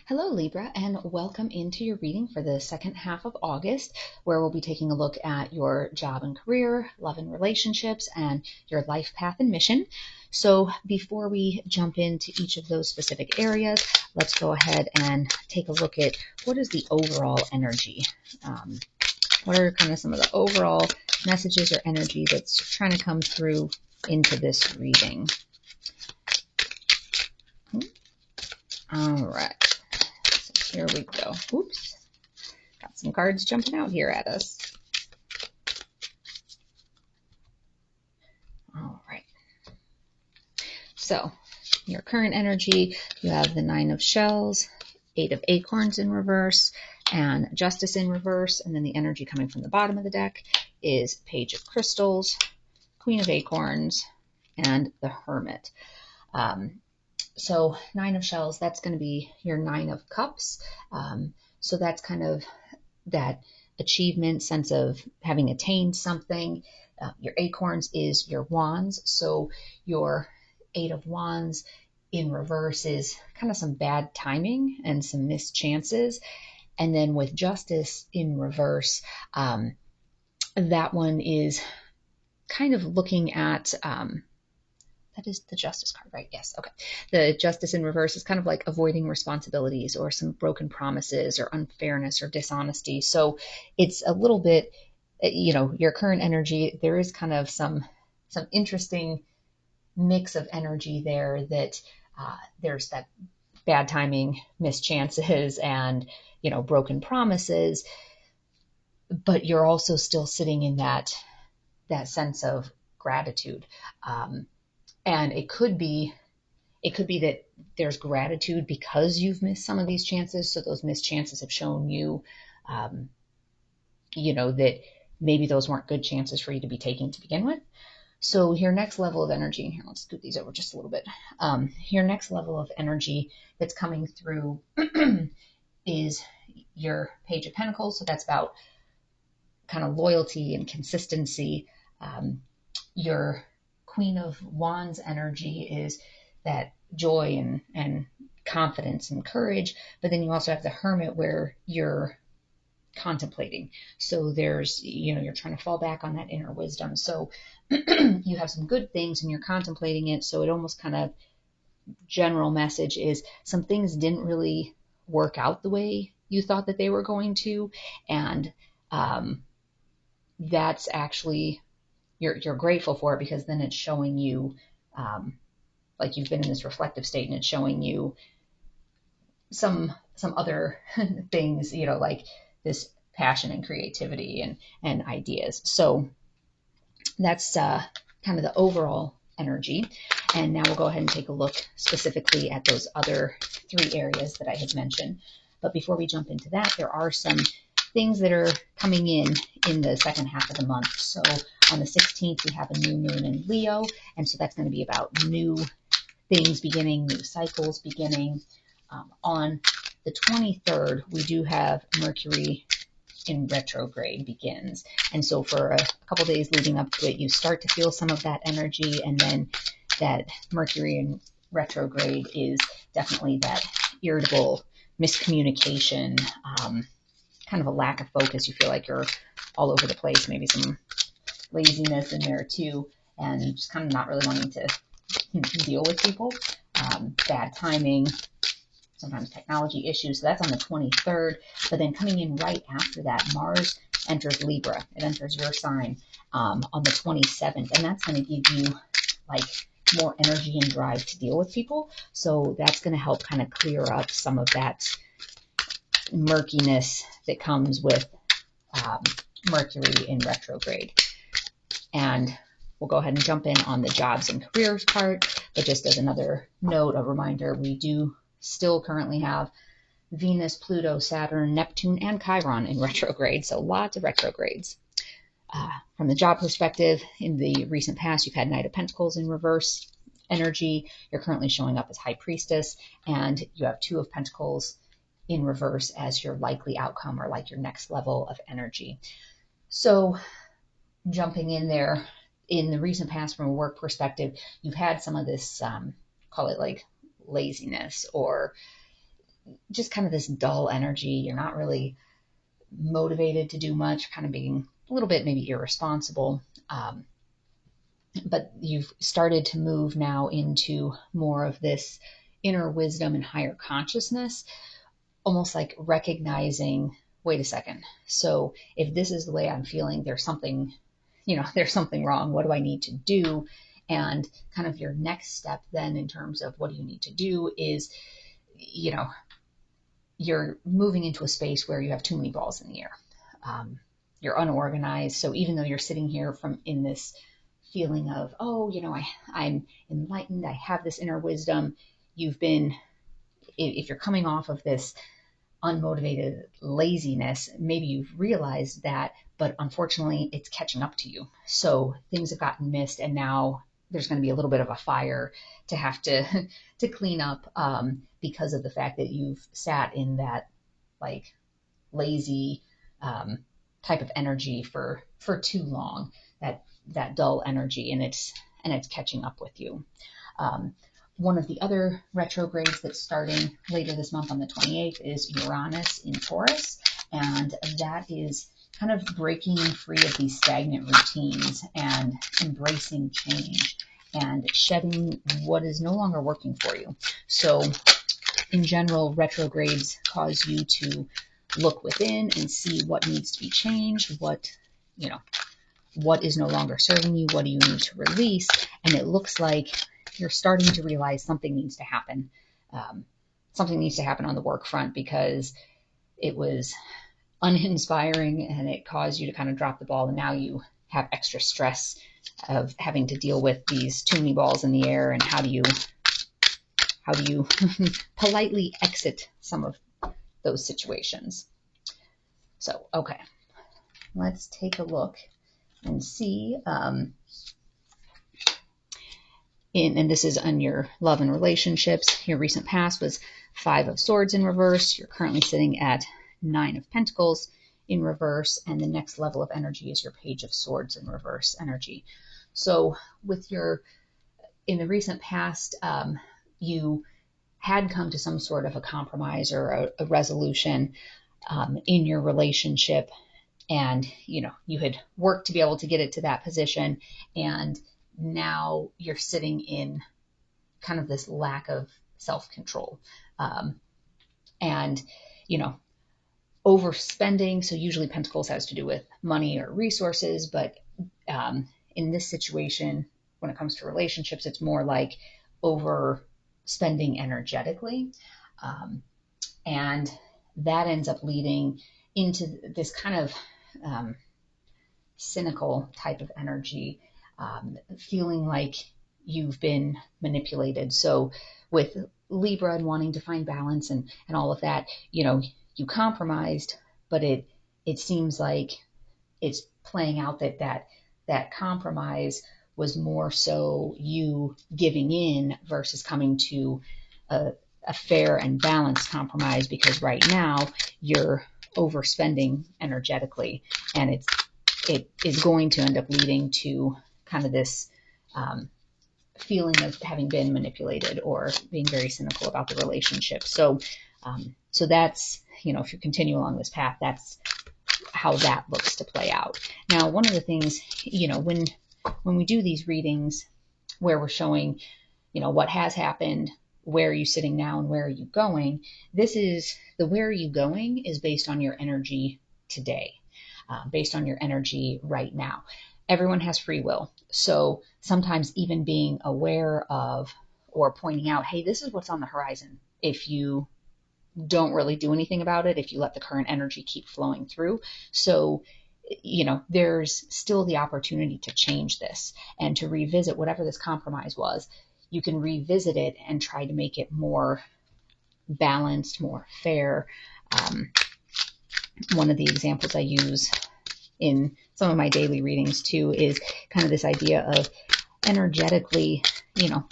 Hello, Libra, and welcome into your reading for the second half of August, where we'll be taking a look at your job and career, love and relationships, and your life path and mission. So before we jump into each of those specific areas, let's go ahead and take a look at what is the overall energy. What are kind of some of the overall messages or energy that's trying to come through into this reading? All right. Here we go. Oops. Got some cards jumping out here at us. All right. So, your current energy, you have the Nine of Shells, Eight of Acorns in reverse, and Justice in reverse. And then the energy coming from the bottom of the deck is Page of Crystals, Queen of Acorns, and the Hermit. So Nine of Shells, that's going to be your Nine of Cups. So that's kind of that achievement, sense of having attained something. Your Acorns is your Wands. So your Eight of Wands in reverse is kind of some bad timing and some missed chances. And then with Justice in reverse, that one is kind of looking at... that is the Justice card, right? Yes. Okay. The Justice in reverse is kind of like avoiding responsibilities or some broken promises or unfairness or dishonesty. So it's a little bit, your current energy, there is kind of some interesting mix of energy there that there's that bad timing, missed chances, and, broken promises. But you're also still sitting in that sense of gratitude. And it could be that there's gratitude because you've missed some of these chances. So those missed chances have shown you, that maybe those weren't good chances for you to be taking to begin with. So your next level of energy, here, let's scoot these over just a little bit. Your next level of energy that's coming through is your Page of Pentacles. So that's about kind of loyalty and consistency. Your Queen of Wands energy is that joy and confidence and courage, but then you also have the Hermit where you're contemplating. So there's, you're trying to fall back on that inner wisdom. So you have some good things and you're contemplating it. So it almost kind of general message is some things didn't really work out the way you thought that they were going to. And that's actually... You're grateful for it because then it's showing you, like you've been in this reflective state, and it's showing you some other things, like this passion and creativity and ideas. So that's kind of the overall energy. And now we'll go ahead and take a look specifically at those other three areas that I had mentioned. But before we jump into that, there are some things that are coming in the second half of the month. So on the 16th, we have a new moon in Leo, and so that's going to be about new things beginning, new cycles beginning. On the 23rd, we do have Mercury in retrograde begins, and so for a couple days leading up to it, you start to feel some of that energy, and then that Mercury in retrograde is definitely that irritable miscommunication, kind of a lack of focus. You feel like you're all over the place, maybe some laziness in there too, and just kind of not really wanting to deal with people. Bad timing, sometimes technology issues. So that's on the 23rd. But then coming in right after that, Mars enters Libra. It enters your sign on the 27th, and that's going to give you like more energy and drive to deal with people. So that's going to help kind of clear up some of that murkiness that comes with Mercury in retrograde. And we'll go ahead and jump in on the jobs and careers part. But just as another note, a reminder, we do still currently have Venus, Pluto, Saturn, Neptune, and Chiron in retrograde. So lots of retrogrades. From the job perspective, in the recent past, you've had Knight of Pentacles in reverse energy. You're currently showing up as High Priestess, and you have Two of Pentacles in reverse as your likely outcome or like your next level of energy. So jumping in there, in the recent past from a work perspective, you've had some of this, call it like laziness or just kind of this dull energy. You're not really motivated to do much, kind of being a little bit maybe irresponsible. But you've started to move now into more of this inner wisdom and higher consciousness, almost like recognizing, wait a second. So if this is the way I'm feeling, there's something, there's something wrong. What do I need to do? And kind of your next step then in terms of what do you need to do is, you're moving into a space where you have too many balls in the air. You're unorganized. So even though you're sitting here in this feeling of, I'm enlightened, I have this inner wisdom, if you're coming off of this unmotivated laziness, maybe you've realized that, but unfortunately it's catching up to you. So things have gotten missed, and now there's going to be a little bit of a fire to have to clean up, because of the fact that you've sat in that like lazy type of energy for too long, that dull energy, and it's catching up with you. One of the other retrogrades that's starting later this month on the 28th is Uranus in Taurus, and that is kind of breaking free of these stagnant routines and embracing change and shedding what is no longer working for you. So in general, retrogrades cause you to look within and see what needs to be changed, what is no longer serving you, what do you need to release, and it looks like you're starting to realize something needs to happen. Something needs to happen on the work front because it was uninspiring and it caused you to kind of drop the ball, and now you have extra stress of having to deal with these too many balls in the air, and how do you politely exit some of those situations. So, okay, let's take a look and see, and this is on your love and relationships. Your recent past was 5 of Swords in reverse. You're currently sitting at 9 of Pentacles in reverse, and the next level of energy is your Page of Swords in reverse energy. So in the recent past, you had come to some sort of a compromise or a resolution in your relationship, and you had worked to be able to get it to that position, and now you're sitting in kind of this lack of self-control, and overspending. So usually Pentacles has to do with money or resources, but in this situation, when it comes to relationships, it's more like overspending energetically, and that ends up leading into this kind of cynical type of energy, feeling like you've been manipulated. So with Libra and wanting to find balance and all of that, you compromised, but it seems like it's playing out that compromise was more so you giving in versus coming to a fair and balanced compromise, because right now you're overspending energetically, and it is going to end up leading to kind of this feeling of having been manipulated or being very cynical about the relationship. So that's, if you continue along this path, that's how that looks to play out. Now, one of the things, when we do these readings where we're showing, what has happened, where are you sitting now, and where are you going, where are you going is based on your energy today, based on your energy right now. Everyone has free will. So sometimes even being aware of or pointing out, hey, this is what's on the horizon. If you don't really do anything about it, if you let the current energy keep flowing through. So, there's still the opportunity to change this and to revisit whatever this compromise was. You can revisit it and try to make it more balanced, more fair. One of the examples I use in some of my daily readings too is kind of this idea of energetically,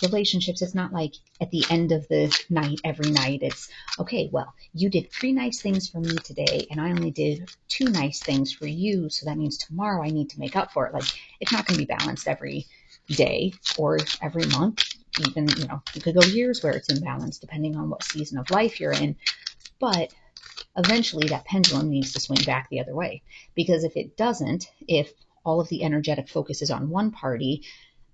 relationships. It's not like at the end of the night, every night, it's okay, well, you did 3 nice things for me today, and I only did 2 nice things for you. So that means tomorrow I need to make up for it. Like, it's not going to be balanced every day or every month. Even, you could go years where it's imbalanced depending on what season of life you're in. But eventually that pendulum needs to swing back the other way, because if it doesn't, if all of the energetic focus is on one party,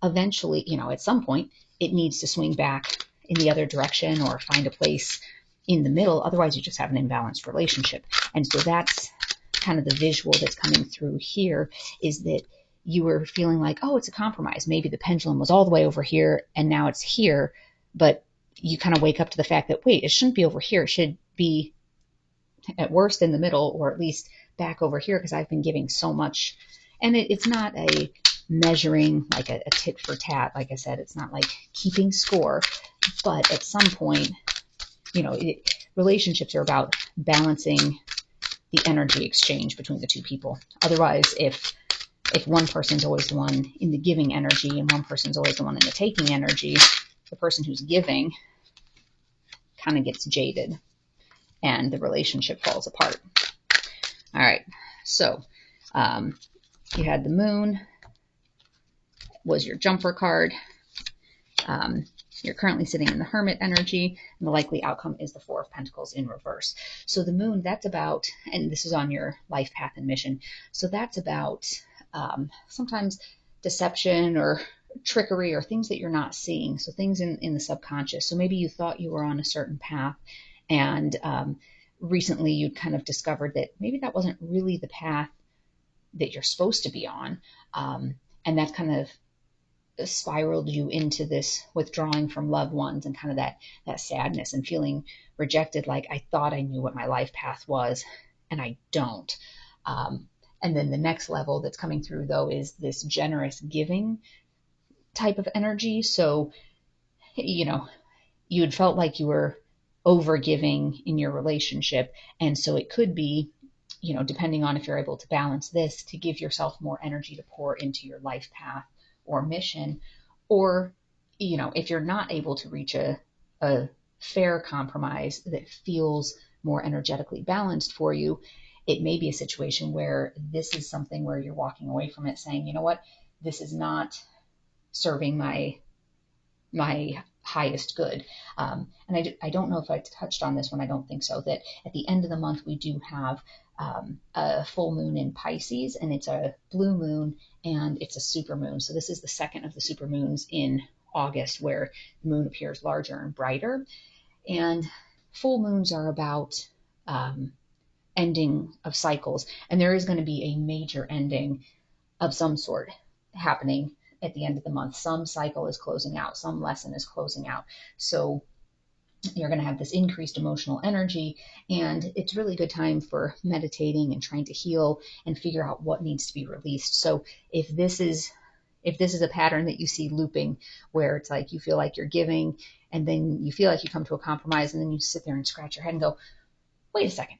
eventually, at some point, it needs to swing back in the other direction or find a place in the middle. Otherwise, you just have an imbalanced relationship. And so that's kind of the visual that's coming through here, is that you were feeling like, oh, it's a compromise. Maybe the pendulum was all the way over here and now it's here. But you kind of wake up to the fact that, wait, it shouldn't be over here. It should be at worst in the middle, or at least back over here, because I've been giving so much. And it's not a measuring, like a tit for tat. Like I said, it's not like keeping score. But at some point, relationships are about balancing the energy exchange between the two people. Otherwise, if one person's always the one in the giving energy and one person's always the one in the taking energy, the person who's giving kind of gets jaded and the relationship falls apart. All right, so you had the moon was your jumper card. You're currently sitting in the hermit energy, and the likely outcome is the Four of Pentacles in reverse. So the moon, that's about, and this is on your life path and mission, so that's about sometimes deception or trickery or things that you're not seeing, so things in the subconscious. So maybe you thought you were on a certain path, and recently you'd kind of discovered that maybe that wasn't really the path that you're supposed to be on, and that kind of spiraled you into this withdrawing from loved ones and kind of that sadness and feeling rejected. Like, I thought I knew what my life path was and I don't. And then the next level that's coming through, though, is this generous giving type of energy. So, you had felt like you were over giving in your relationship. And so it could be, depending on if you're able to balance this, to give yourself more energy to pour into your life path or mission, or, if you're not able to reach a fair compromise that feels more energetically balanced for you, it may be a situation where this is something where you're walking away from it saying, you know what, this is not serving my highest good. And I don't know if I touched on this one. I don't think so. That at the end of the month, we do have a full moon in Pisces, and it's a blue moon and it's a supermoon. So this is the second of the supermoons in August, where the moon appears larger and brighter. And full moons are about ending of cycles. And there is going to be a major ending of some sort happening at the end of the month. Some cycle is closing out, some lesson is closing out. So you're going to have this increased emotional energy, and it's really a good time for meditating and trying to heal and figure out what needs to be released. So if this is a pattern that you see looping, where it's like you feel like you're giving and then you feel like you come to a compromise and then you sit there and scratch your head and go, wait a second,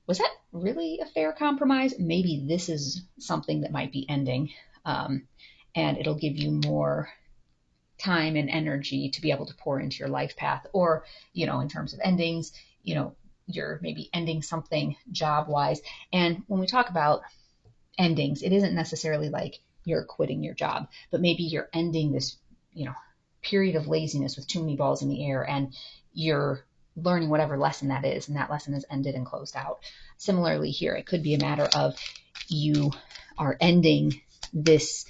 was that really a fair compromise? Maybe this is something that might be ending, and it'll give you more time and energy to be able to pour into your life path. Or, in terms of endings, you're maybe ending something job-wise. And when we talk about endings, it isn't necessarily like you're quitting your job, but maybe you're ending this, period of laziness with too many balls in the air, and you're learning whatever lesson that is, and that lesson is ended and closed out. Similarly here, it could be a matter of you are ending this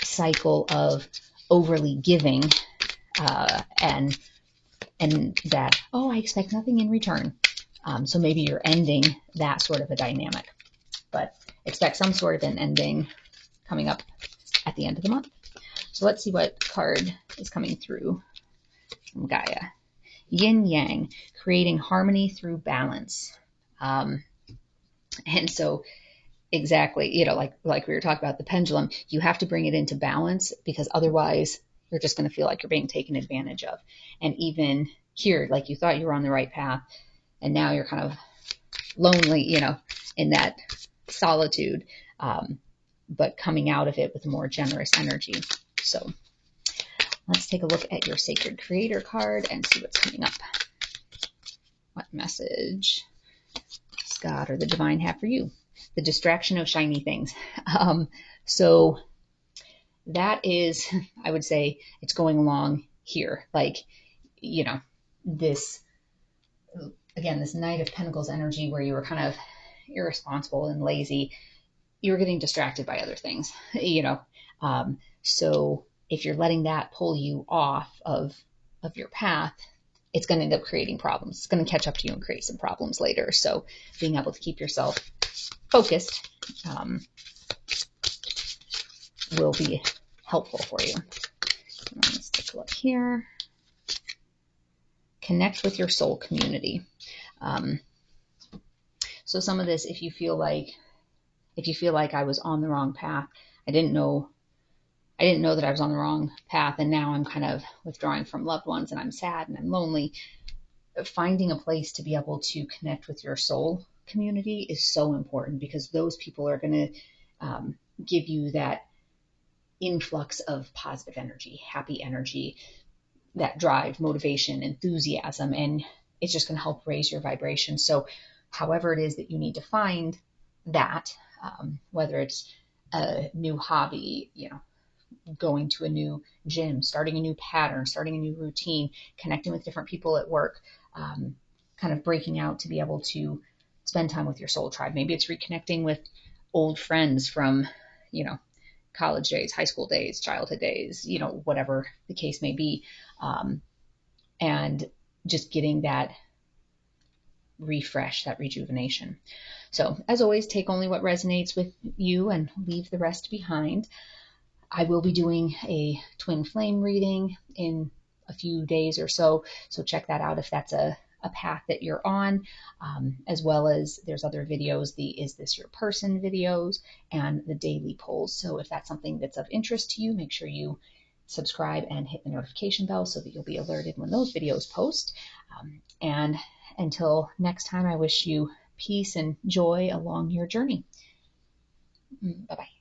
cycle of overly giving, and that, oh, I expect nothing in return. So maybe you're ending that sort of a dynamic, but expect some sort of an ending coming up at the end of the month. So let's see what card is coming through from Gaia. Yin Yang, creating harmony through balance. And so exactly, like we were talking about the pendulum, you have to bring it into balance, because otherwise you're just going to feel like you're being taken advantage of. And even here, like you thought you were on the right path, and now you're kind of lonely, in that solitude, but coming out of it with a more generous energy. So let's take a look at your Sacred Creator card and see what's coming up. What message does God or the divine have for you? The distraction of shiny things. So that is, I would say, it's going along here. Like, this again, this Knight of Pentacles energy where you were kind of irresponsible and lazy, you were getting distracted by other things, you know. So if you're letting that pull you off of your path, it's going to end up creating problems. It's going to catch up to you and create some problems later. So being able to keep yourself focused will be helpful for you. Let's take a look here. Connect with your soul community. So some of this, if you feel like I was on the wrong path, I didn't know that I was on the wrong path, and now I'm kind of withdrawing from loved ones and I'm sad and I'm lonely. Finding a place to be able to connect with your soul community is so important, because those people are going to give you that influx of positive energy, happy energy, that drive, motivation, enthusiasm, and it's just going to help raise your vibration. So however it is that you need to find that, whether it's a new hobby, you know, going to a new gym, starting a new pattern, starting a new routine, connecting with different people at work, kind of breaking out to be able to spend time with your soul tribe. Maybe it's reconnecting with old friends from, you know, college days, high school days, childhood days, you know, whatever the case may be. And just getting that refresh, that rejuvenation. So as always, take only what resonates with you and leave the rest behind. I will be doing a twin flame reading in a few days or so. So check that out if that's a path that you're on, as well as there's other videos, the Is This Your Person videos and the daily polls. So if that's something that's of interest to you, make sure you subscribe and hit the notification bell so that you'll be alerted when those videos post. And until next time, I wish you peace and joy along your journey. Bye-bye.